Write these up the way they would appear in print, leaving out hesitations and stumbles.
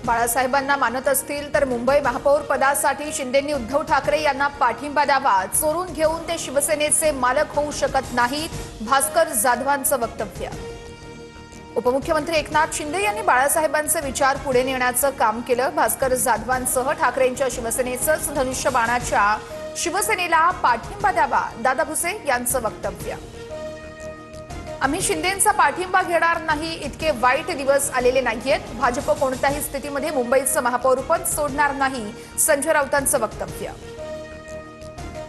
बाळासाहेबांना मानत असतील तर मुंबई महापौर पदासाठी शिंदेंनी उद्धव ठाकरे यांना पाठिंबा द्यावा। चोरून घेऊन ते शिवसेनेचे मालक होऊ शकत नाहीत, भास्कर जाधवांचं वक्तव्य। उपमुख्यमंत्री एकनाथ शिंदे यांनी बाळासाहेबांचे विचार पुढे नेण्याचं काम केलं। भास्कर जाधवांसह ठाकरेंच्या शिवसेनेचंच धनुष्यबाणाच्या शिवसेनेला पाठिंबा द्यावा, दादा भुसे यांचं वक्तव्य। आम्ही शिंदेंचा पाठिंबा घेणार नाही, इतके वाईट दिवस आलेले नाहीयेत। भाजप कोणत्याही स्थितीमध्ये मुंबईचं महापौरपद सोडणार नाही, संजय राऊतांचं वक्तव्य।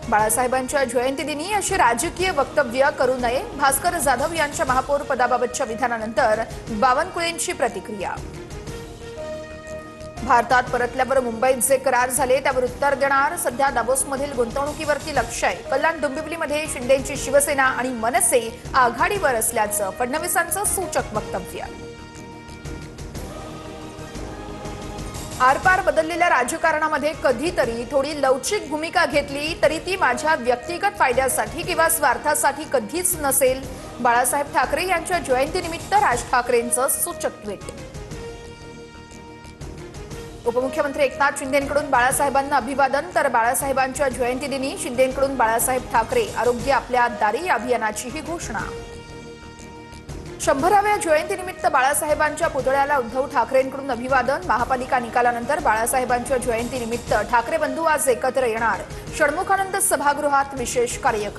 बाळासाहेबांच्या जयंतीदिनी अशी राजकीय वक्तव्य करू नये, भास्कर जाधव यांच्या महापौर पदाबाबतच्या विधानानंतर बावनकुळेंची प्रतिक्रिया। भारतात परतल्यावर मुंबईत जे करार झाले त्यावर उत्तर देणार, सध्या दावोसमधील गुंतवणुकीवरती लक्ष आहे। कल्याण डोंबिवलीमध्ये शिंदेंची शिवसेना आणि मनसे आघाडीवर असल्याचं फडणवीसांचं सूचक वक्तव्य। आरपार बदललेल्या राजकारणामध्ये कधीतरी थोडी लवचिक भूमिका घेतली तरी ती माझ्या व्यक्तिगत फायद्यासाठी किंवा स्वार्थासाठी कधीच नसेल, बाळासाहेब ठाकरे यांच्या जयंतीनिमित्त राज ठाकरेंचं सूचक ट्विट। उपमुख्यमंत्री एकनाथ शिंदेंकडून बाळासाहेबांना अभिवादन, तर बाळासाहेबांच्या जयंतीदिनी शिंदेंकडून बाळासाहेब ठाकरे आरोग्य आपल्या दारी अभियानाचीही घोषणा। 100व्या जयंतीनिमित्त बाळासाहेबांच्या पुतळ्याला उद्धव ठाकरेंकडून अभिवादन। महापालिका निकालानंतर बाळासाहेबांच्या जयंतीनिमित्त ठाकरे बंधू आज एकत्र येणार। षण्मुखानंद सभागृहात विशेष कार्यक्रम।